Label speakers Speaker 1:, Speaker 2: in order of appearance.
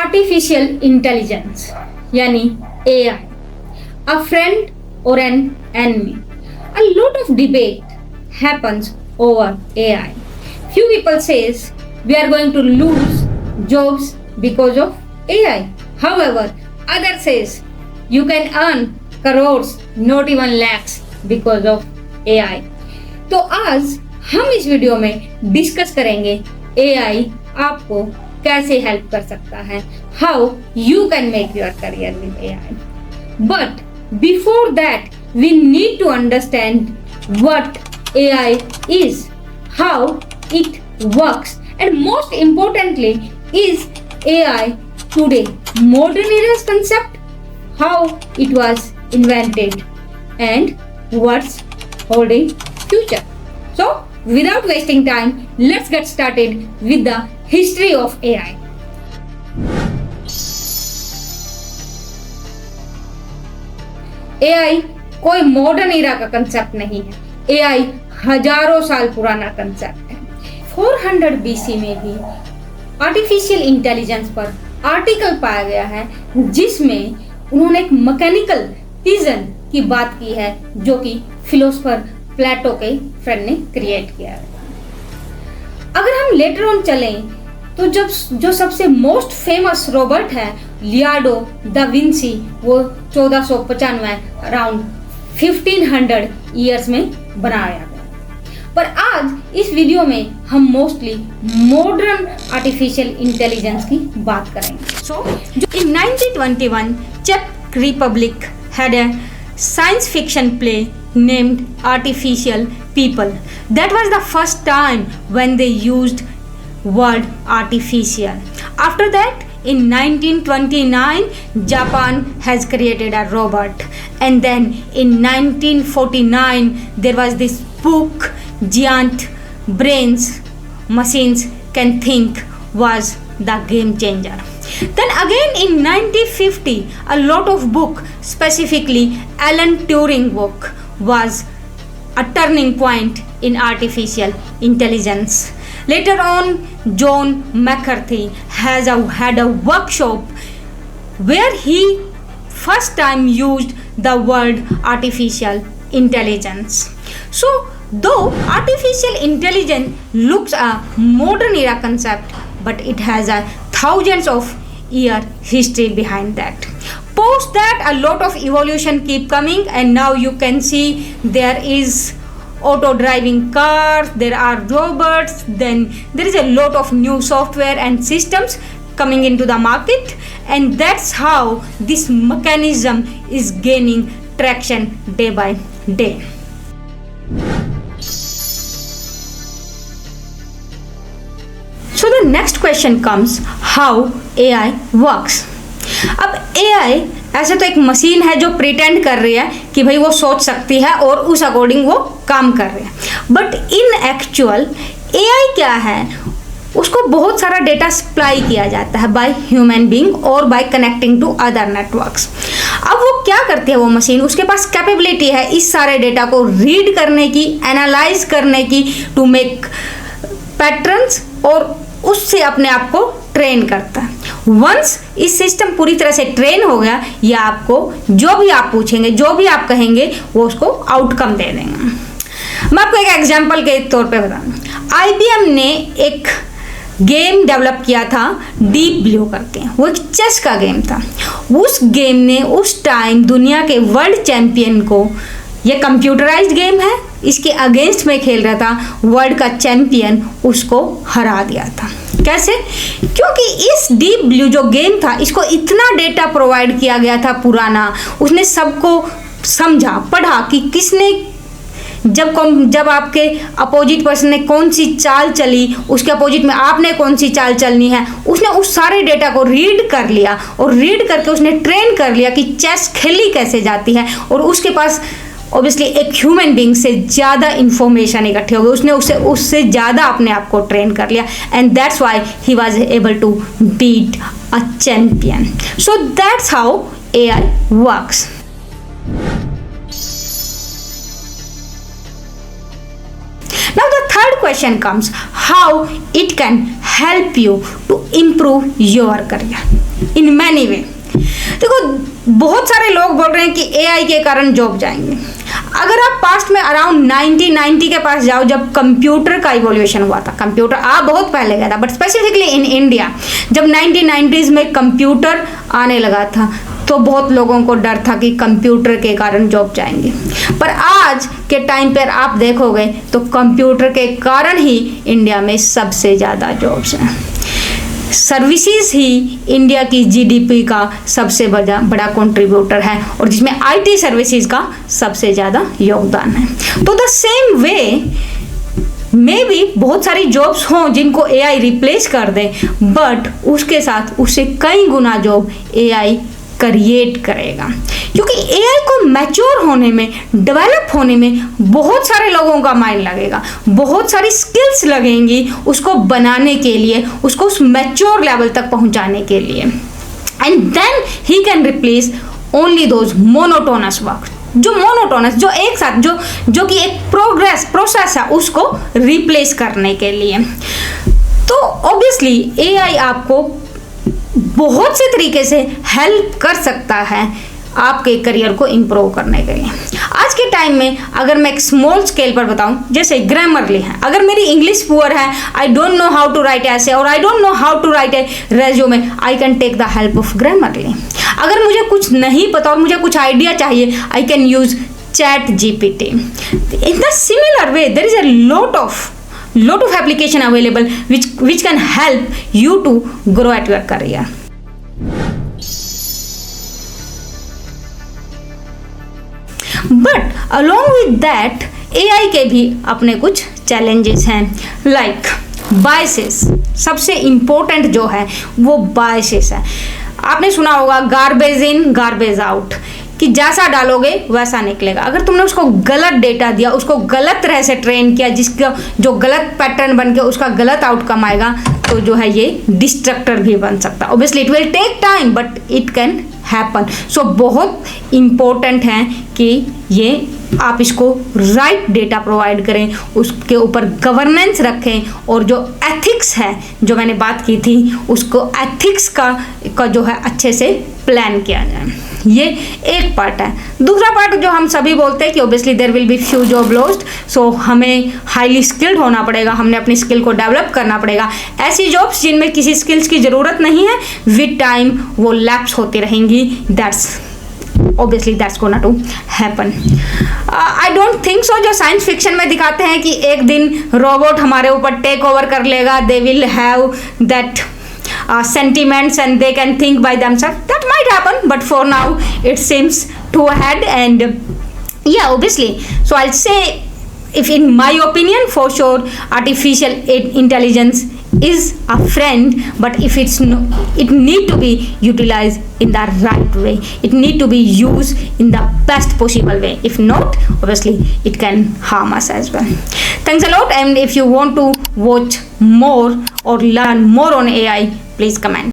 Speaker 1: Artificial intelligence यानी AI, a friend or an enemy. A lot of debate happens over AI. Few people says we are going to lose jobs because of AI. However, others says you can earn crores, not even lakhs because of AI. तो आज हम इस video में discuss करेंगे AI आपको कैसे help कर सकता है, how you can make your career with AI. But before that we need to understand what AI is, how it works, and most importantly, is AI today modern era's concept, how it was invented, and what's holding future. So without wasting time, let's get started with the history of AI. AI कोई modern era का concept नहीं है. AI हजारों साल पुराना concept है. 400 BC में भी आर्टिफिशियल इंटेलिजेंस पर आर्टिकल पाया गया है जिसमें उन्होंने एक मैकेनिकल पिजन की बात की है जो कि फिलोसोफर प्लेटो के फ्रेंड ने क्रिएट किया है. अगर हम लेटर ऑन चलें तो जो सबसे मोस्ट फेमस रोबोट है लियोनार्डो दा विंसी, वो 1495 अराउंड 1500 ईयर्स में बनाया गया. पर आज इस वीडियो में हम मोस्टली मॉडर्न आर्टिफिशियल इंटेलिजेंस की बात करेंगे. सो इन 1921 चेक Republic had a science fiction play named Artificial People. That was the first time when they used word artificial. After that, in 1929, Japan has created a robot. And then in 1949, there was this book, Giant Brains Machines Can Think, was the game changer. Then again in 1950, a lot of book, specifically Alan Turing book, was a turning point in artificial intelligence. Later on, John McCarthy had a workshop where he first time used the word artificial intelligence. So, though artificial intelligence looks a modern era concept, but it has a thousands of year history behind that. Post that, a lot of evolution keep coming, and now you can see there is auto driving cars, there are robots, then there is a lot of new software and systems coming into the market, and that's how this mechanism is gaining traction day by day. So the next question comes, how AI works. अब AI ऐसे तो एक machine है जो pretend कर रही है कि भाई वो सोच सकती है और उस अकॉर्डिंग वो काम कर रही है. बट इन एक्चुअल AI क्या है, उसको बहुत सारा डेटा सप्लाई किया जाता है बाय ह्यूमन बीइंग और by connecting to other networks. अब वो क्या करती है, वो मशीन, उसके पास कैपेबिलिटी है इस सारे डेटा को रीड करने की, एनालाइज करने की, टू मेक पैटर्न्स, और उससे अपने आप को ट्रेन करता है. वंस इस सिस्टम पूरी तरह से ट्रेन हो गया, या आपको जो भी आप पूछेंगे, जो भी आप कहेंगे, वो उसको आउटकम दे देंगे. मैं आपको एक एग्जांपल के तौर पे बताऊं. IBM ने एक गेम डेवलप किया था डीप ब्लू करके. वो एक चेस का गेम था. उस गेम ने उस टाइम दुनिया के वर्ल्ड चैंपियन को, ये कंप्यूटराइज्ड गेम है, इसके अगेंस्ट में खेल रहा था, वर्ल्ड का चैंपियन उसको हरा दिया था. कैसे? क्योंकि इस डीप ब्लू जो गेम था, इसको इतना डेटा प्रोवाइड किया गया था पुराना, उसने सबको समझा, पढ़ा कि किसने जब आपके अपोजिट पर्सन ने कौन सी चाल चली, उसके अपोजिट में आपने कौन सी चाल चलनी है. उसने उस सारे डेटा को रीड कर लिया, और रीड करके उसने ट्रेन कर लिया कि चेस खेली कैसे जाती है, और उसके पास ऑब्वियसली एक ह्यूमन बीइंग से ज़्यादा इंफॉर्मेशन इकट्ठी हो गई. उसने उससे ज़्यादा अपने आप को ट्रेन कर लिया, and that's why he was able to beat a champion. So that's how AI works. Now the third question comes, how it can help you to improve your career in many way. देखो, बहुत सारे लोग बोल रहे हैं कि AI के कारण जॉब जाएंगे. अगर आप पास्ट में अराउंड 1990 के पास जाओ, जब कंप्यूटर का इवोल्यूशन हुआ था, कंप्यूटर बहुत पहले गया था, बट स्पेसिफिकली इन इंडिया जब 1990s में कंप्यूटर आने लगा था, तो बहुत लोगों को डर था कि कंप्यूटर के कारण जॉब जाएंगे. पर आज के टाइम पर आप देखोगे तो कंप्यूटर के कारण ही इंडिया में सबसे ज़्यादा जॉब्स हैं. सर्विसेज ही इंडिया की जीडीपी का सबसे बड़ा कंट्रीब्यूटर है, और जिसमें आईटी सर्विसेज का सबसे ज़्यादा योगदान है. तो द सेम वे मे भी बहुत सारी जॉब्स हों जिनको एआई रिप्लेस कर दे, बट उसके साथ उससे कई गुना जॉब एआई क्रिएट करेगा, क्योंकि एआई को मैच्योर होने में, डेवलप होने में बहुत सारे लोगों का माइंड लगेगा, बहुत सारी स्किल्स लगेंगी उसको बनाने के लिए, उसको उस मैच्योर लेवल तक पहुंचाने के लिए. And then he can replace only those monotonous work, जो मोनोटोनस, जो एक साथ, जो कि एक प्रोसेस है, उसको रिप्लेस करने के लिए. तो ऑब्वियसली एआई आपको बहुत से तरीके से हेल्प कर सकता है आपके करियर को इम्प्रूव करने के लिए. आज के टाइम में अगर मैं एक स्मॉल स्केल पर बताऊं, जैसे ग्रामरली है, अगर मेरी इंग्लिश पुअर है, I don't know how to write ऐसे, और I don't know how to write a resume, I can take the help of Grammarly. अगर मुझे कुछ नहीं पता और मुझे कुछ आइडिया चाहिए, I can use ChatGPT. In the similar way there is a lot of application available which can help you to grow at your career. But along with that, AI के भी अपने कुछ challenges हैं, like biases. सबसे important जो है वो biases है. आपने सुना होगा garbage in garbage out, कि जैसा डालोगे वैसा निकलेगा. अगर तुमने उसको गलत डेटा दिया, उसको गलत तरह से ट्रेन किया, जिसका जो गलत पैटर्न बन के उसका गलत आउटकम आएगा, तो जो है ये डिस्ट्रक्टर भी बन सकता है. Obviously it will take time, but it can happen. So बहुत इम्पोर्टेंट है कि ये आप इसको राइट डेटा प्रोवाइड करें, उसके ऊपर गवर्नेंस रखें, और जो एथिक्स है, जो मैंने बात की थी, उसको एथिक्स का जो है अच्छे से प्लान किया जाए. ये एक पार्ट है. दूसरा पार्ट जो हम सभी बोलते हैं कि obviously there will be few job lost, so हमें हाईली स्किल्ड होना पड़ेगा, हमने अपनी स्किल को डेवलप करना पड़ेगा. ऐसी जॉब्स जिनमें किसी स्किल्स की ज़रूरत नहीं है, विद टाइम वो लैप्स होती रहेंगी. that's gonna to happen. I don't think so. जो साइंस फिक्शन में दिखाते हैं कि एक दिन रोबोट हमारे ऊपर टेक ओवर कर लेगा, they will have that sentiments and they can think by themselves. That might happen, but for now it seems too ahead. And yeah, obviously, so I'll say, if in my opinion, for sure artificial intelligence is a friend, but if it need to be utilized in the right way, it need to be used in the best possible way. If not, obviously it can harm us as well. Thanks a lot. And if you want to watch more or learn more on AI, please comment.